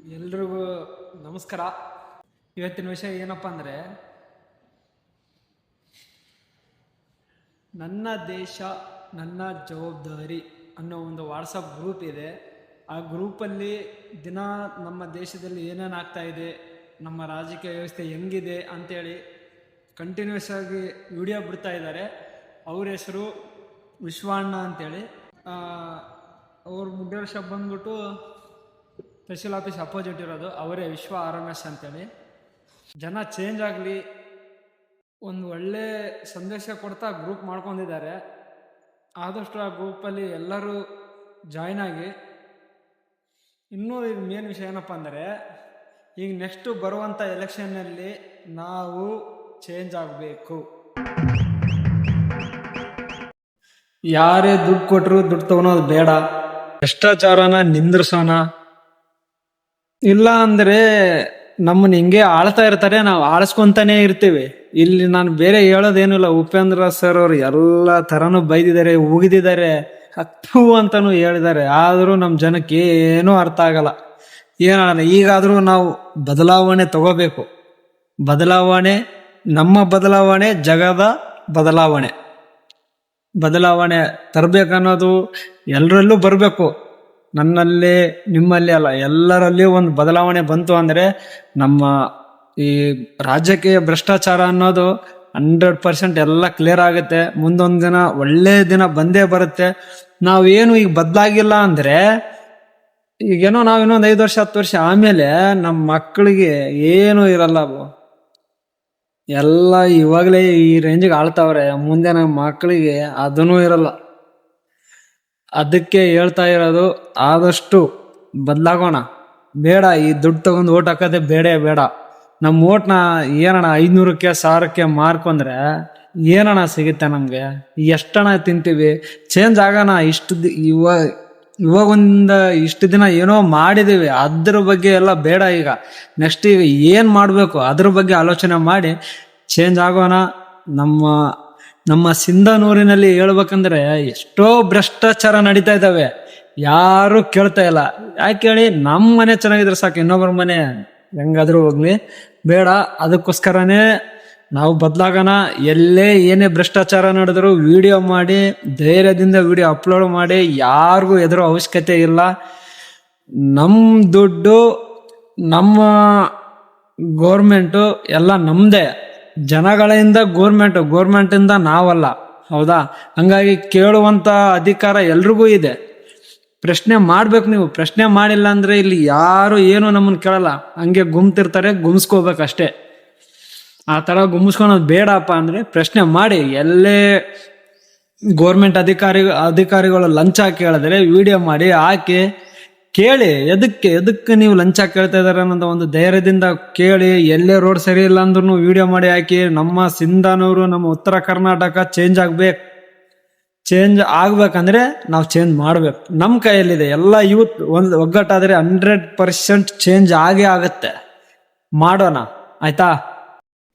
ಎಲ್ರಿಗೂ ನಮಸ್ಕಾರ. ಇವತ್ತಿನ ವಿಷಯ ಏನಪ್ಪ ಅಂದರೆ, ನನ್ನ ದೇಶ ನನ್ನ ಜವಾಬ್ದಾರಿ ಅನ್ನೋ ಒಂದು ವಾಟ್ಸಪ್ ಗ್ರೂಪ್ ಇದೆ. ಆ ಗ್ರೂಪಲ್ಲಿ ದಿನ ನಮ್ಮ ದೇಶದಲ್ಲಿ ಏನೇನು ಆಗ್ತಾ ಇದೆ, ನಮ್ಮ ರಾಜಕೀಯ ವ್ಯವಸ್ಥೆ ಹೆಂಗಿದೆ ಅಂಥೇಳಿ ಕಂಟಿನ್ಯೂಸ್ ಆಗಿ ವಿಡಿಯೋ ಬಿಡ್ತಾ ಇದ್ದಾರೆ. ಅವ್ರ ಹೆಸರು ವಿಶ್ವಣ್ಣ ಅಂಥೇಳಿ. ಅವ್ರ ಮುಡ್ಡೇರ ಶಾಪ್ ಬಂದ್ಬಿಟ್ಟು ತಹಶೀಲ್ ಆಫೀಸ್ ಅಪೋಸಿಟ್ ಇರೋದು, ಅವರೇ ವಿಶ್ವ RMS ಅಂತೇಳಿ. ಜನ ಚೇಂಜ್ ಆಗಲಿ, ಒಂದು ಒಳ್ಳೆ ಸಂದೇಶ ಕೊಡ್ತಾ ಗ್ರೂಪ್ ಮಾಡ್ಕೊಂಡಿದ್ದಾರೆ. ಆದಷ್ಟು ಆ ಗ್ರೂಪಲ್ಲಿ ಎಲ್ಲರೂ ಜಾಯ್ನ್ ಆಗಿ. ಇನ್ನೂ ಈಗ ಮೇನ್ ವಿಷಯ ಏನಪ್ಪ ಅಂದರೆ, ಈಗ ನೆಕ್ಸ್ಟು ಬರುವಂಥ ಎಲೆಕ್ಷನ್ನಲ್ಲಿ ನಾವು ಚೇಂಜ್ ಆಗಬೇಕು. ಯಾರೇ ದುಡ್ಡು ಕೊಟ್ಟರು ದುಡ್ಡು ತಗೊಳೋದು ಬೇಡ, ಭ್ರಷ್ಟಾಚಾರನ ನಿಂದ್ರಿಸೋಣ. ಇಲ್ಲ ಅಂದರೆ ನಮ್ಮನ್ನ ಹಿಂಗೆ ಆಳ್ತಾ ಇರ್ತಾರೆ, ನಾವು ಆಳಿಸ್ಕೊಂತಾನೆ ಇರ್ತೀವಿ. ಇಲ್ಲಿ ನಾನು ಬೇರೆ ಹೇಳೋದೇನಿಲ್ಲ. ಉಪೇಂದ್ರ ಸರ್ ಅವರು ಎಲ್ಲ ಥರನೂ ಬೈದಿದ್ದಾರೆ, ಉಗಿದಿದ್ದಾರೆ, ಹತ್ತು ಅಂತಲೂ ಹೇಳಿದ್ದಾರೆ. ಆದರೂ ನಮ್ಮ ಜನಕ್ಕೆ ಏನೂ ಅರ್ಥ ಆಗಲ್ಲ. ಏನಾಗಲ್ಲ. ಈಗಾದರೂ ನಾವು ಬದಲಾವಣೆ ತಗೋಬೇಕು. ಬದಲಾವಣೆ, ನಮ್ಮ ಬದಲಾವಣೆ ಜಗದ ಬದಲಾವಣೆ. ಬದಲಾವಣೆ ತರಬೇಕನ್ನೋದು ಎಲ್ಲರಲ್ಲೂ ಬರಬೇಕು. ನನ್ನಲ್ಲಿ, ನಿಮ್ಮಲ್ಲಿ ಅಲ್ಲ, ಎಲ್ಲರಲ್ಲಿಯೂ ಒಂದು ಬದಲಾವಣೆ ಬಂತು ಅಂದರೆ ನಮ್ಮ ಈ ರಾಜಕೀಯ ಭ್ರಷ್ಟಾಚಾರ ಅನ್ನೋದು 100% ಎಲ್ಲ ಕ್ಲಿಯರ್ ಆಗುತ್ತೆ. ಮುಂದೊಂದು ದಿನ ಒಳ್ಳೆಯ ದಿನ ಬಂದೇ ಬರುತ್ತೆ. ನಾವೇನು ಈಗ ಬದಲಾಗಿಲ್ಲ ಅಂದರೆ, ಈಗೇನೋ ನಾವು ಇನ್ನೊಂದು 5 ವರ್ಷ 10 ವರ್ಷ ಆಮೇಲೆ ನಮ್ಮ ಮಕ್ಕಳಿಗೆ ಏನೂ ಇರಲ್ಲ. ಎಲ್ಲ ಇವಾಗಲೇ ಈ ರೇಂಜಿಗೆ ಆಳ್ತಾವ್ರೆ, ಮುಂದೆ ನಮ್ಮ ಮಕ್ಕಳಿಗೆ ಅದನ್ನೂ ಇರಲ್ಲ. ಅದಕ್ಕೆ ಹೇಳ್ತಾ ಇರೋದು, ಆದಷ್ಟು ಬದಲಾಗೋಣ. ಬೇಡ ಈ ದುಡ್ಡು ತಗೊಂಡು ಓಟ್ ಹಾಕೋದೇ ಬೇಡ. ನಮ್ಮ ಓಟ್ನ ಏನಣ್ಣ 500ಕ್ಕೆ 1000ಕ್ಕೆ ಮಾರ್ಕೊಂಡ್ರೆ ಏನಣ್ಣ ಸಿಗುತ್ತೆ ನಮಗೆ? ಎಷ್ಟಣ ತಿಂತೀವಿ? ಚೇಂಜ್ ಆಗೋಣ. ಇವಾಗೊಂದು ಇಷ್ಟು ದಿನ ಏನೋ ಮಾಡಿದ್ದೀವಿ, ಅದ್ರ ಬಗ್ಗೆ ಎಲ್ಲ ಬೇಡ. ಈಗ ನೆಕ್ಸ್ಟ್ ಈಗ ಏನು ಮಾಡಬೇಕು ಅದ್ರ ಬಗ್ಗೆ ಆಲೋಚನೆ ಮಾಡಿ ಚೇಂಜ್ ಆಗೋಣ. ನಮ್ಮ ಸಿಂಧನೂರಿನಲ್ಲಿ ಹೇಳ್ಬೇಕಂದ್ರೆ ಎಷ್ಟೋ ಭ್ರಷ್ಟಾಚಾರ ನಡೀತಾ ಇದ್ದಾವೆ, ಯಾರು ಕೇಳ್ತಾ ಇಲ್ಲ. ಯಾಕೆ ಹೇಳಿ? ನಮ್ಮ ಮನೆ ಚೆನ್ನಾಗಿದ್ರೆ ಸಾಕು, ಇನ್ನೊಬ್ಬರ ಮನೆ ಹೆಂಗಾದ್ರೂ ಹೋಗ್ಲಿ, ಬೇಡ. ಅದಕ್ಕೋಸ್ಕರನೇ ನಾವು ಬದಲಾಗೋಣ. ಎಲ್ಲೇ ಏನೇ ಭ್ರಷ್ಟಾಚಾರ ನಡೆದ್ರು ವಿಡಿಯೋ ಮಾಡಿ, ಧೈರ್ಯದಿಂದ ವಿಡಿಯೋ ಅಪ್ಲೋಡ್ ಮಾಡಿ, ಯಾರಿಗೂ ಹೆದರೋ ಅವಶ್ಯಕತೆ ಇಲ್ಲ. ನಮ್ಮ ದುಡ್ಡು, ನಮ್ಮ ಗೋರ್ಮೆಂಟು ಎಲ್ಲ ನಮ್ಮದೇ. ಜನಗಳಿಂದ ಗೋರ್ಮೆಂಟಿಂದ ನಾವಲ್ಲ, ಹೌದಾ? ಹಂಗಾಗಿ ಕೇಳುವಂಥ ಅಧಿಕಾರ ಎಲ್ರಿಗೂ ಇದೆ. ಪ್ರಶ್ನೆ ಮಾಡ್ಬೇಕು. ನೀವು ಪ್ರಶ್ನೆ ಮಾಡಿಲ್ಲ ಅಂದರೆ ಇಲ್ಲಿ ಯಾರು ಏನು ನಮ್ಮನ್ನು ಕೇಳಲ್ಲ. ಹಂಗೆ ಗುಮ್ತಿರ್ತಾರೆ, ಗುಮ್ಸ್ಕೋಬೇಕಷ್ಟೇ. ಆ ಥರ ಗುಮ್ಸ್ಕೊಳೋದು ಬೇಡಪ್ಪ ಅಂದರೆ ಪ್ರಶ್ನೆ ಮಾಡಿ. ಎಲ್ಲೇ ಗೋರ್ಮೆಂಟ್ ಅಧಿಕಾರಿಗಳು ಲಂಚ ಕೇಳಿದ್ರೆ ವಿಡಿಯೋ ಮಾಡಿ ಹಾಕಿ, ಕೇಳಿ. ಎದಕ್ಕೆ ನೀವು ಲಂಚ ಕೇಳ್ತಾ ಇದಾರೆ ಅನ್ನೋದು ಒಂದು ಧೈರ್ಯದಿಂದ ಕೇಳಿ. ಎಲ್ಲೇ ರೋಡ್ ಸರಿ ಇಲ್ಲ ಅಂದ್ರೂ ವಿಡಿಯೋ ಮಾಡಿ ಹಾಕಿ. ನಮ್ಮ ಸಿಂಧನೂರು, ನಮ್ಮ ಉತ್ತರ ಕರ್ನಾಟಕ ಚೇಂಜ್ ಆಗ್ಬೇಕಂದ್ರೆ ನಾವು ಚೇಂಜ್ ಮಾಡ್ಬೇಕು. ನಮ್ಮ ಕೈಯಲ್ಲಿದೆ. ಎಲ್ಲ ಯೂತ್ ಒಂದು ಒಗ್ಗಟ್ಟಾದರೆ 100% ಚೇಂಜ್ ಆಗೇ ಆಗತ್ತೆ. ಮಾಡೋಣ, ಆಯ್ತಾ?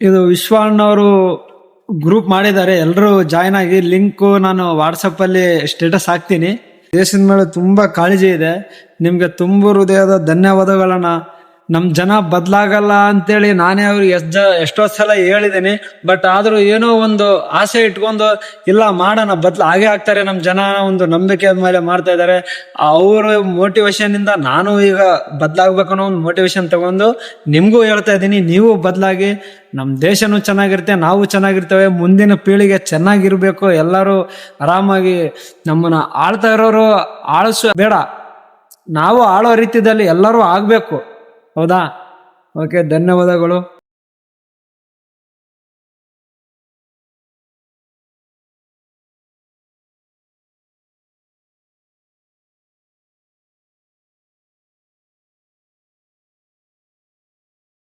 ಇದು ವಿಶ್ವಣ್ಣವರು ಗ್ರೂಪ್ ಮಾಡಿದ್ದಾರೆ, ಎಲ್ಲರೂ ಜಾಯ್ನ್ ಆಗಿ. ಲಿಂಕು ನಾನು ವಾಟ್ಸಪ್ಪಲ್ಲಿ ಸ್ಟೇಟಸ್ ಹಾಕ್ತೀನಿ. ದೇಶದ ಮೇಲೆ ತುಂಬ ಕಾಳಜಿ ಇದೆ. ನಿಮಗೆ ತುಂಬ ಹೃದಯದ ಧನ್ಯವಾದಗಳನ್ನ. ನಮ್ಮ ಜನ ಬದಲಾಗಲ್ಲ ಅಂತೇಳಿ ನಾನೇ ಅವ್ರಿಗೆ ಎಷ್ಟೋ ಸಲ ಹೇಳಿದ್ದೀನಿ. ಬಟ್ ಆದರೂ ಏನೋ ಒಂದು ಆಸೆ ಇಟ್ಕೊಂಡು ಇಲ್ಲ ಮಾಡೋಣ, ಆಗೇ ಆಗ್ತಾರೆ ನಮ್ಮ ಜನ ಒಂದು ನಂಬಿಕೆ ಮೇಲೆ ಮಾಡ್ತಾ ಇದ್ದಾರೆ. ಅವ್ರ ಮೋಟಿವೇಶನ್ನಿಂದ ನಾನು ಈಗ ಬದಲಾಗಬೇಕನ್ನೋ ಒಂದು ಮೋಟಿವೇಶನ್ ತಗೊಂಡು ನಿಮಗೂ ಹೇಳ್ತಾ ಇದ್ದೀನಿ. ನೀವು ಬದಲಾಗಿ. ನಮ್ಮ ದೇಶನೂ ಚೆನ್ನಾಗಿರುತ್ತೆ, ನಾವು ಚೆನ್ನಾಗಿರ್ತೇವೆ. ಮುಂದಿನ ಪೀಳಿಗೆ ಚೆನ್ನಾಗಿರ್ಬೇಕು. ಎಲ್ಲರೂ ಆರಾಮಾಗಿ ನಮ್ಮನ್ನು ಆಳ್ತಾ ಇರೋರು ಬೇಡ, ನಾವು ಆಳೋ ರೀತಿಯಲ್ಲಿ ಎಲ್ಲರೂ ಆಗಬೇಕು, ಹೌದಾ? ಓಕೆ, ಧನ್ಯವಾದಗಳು.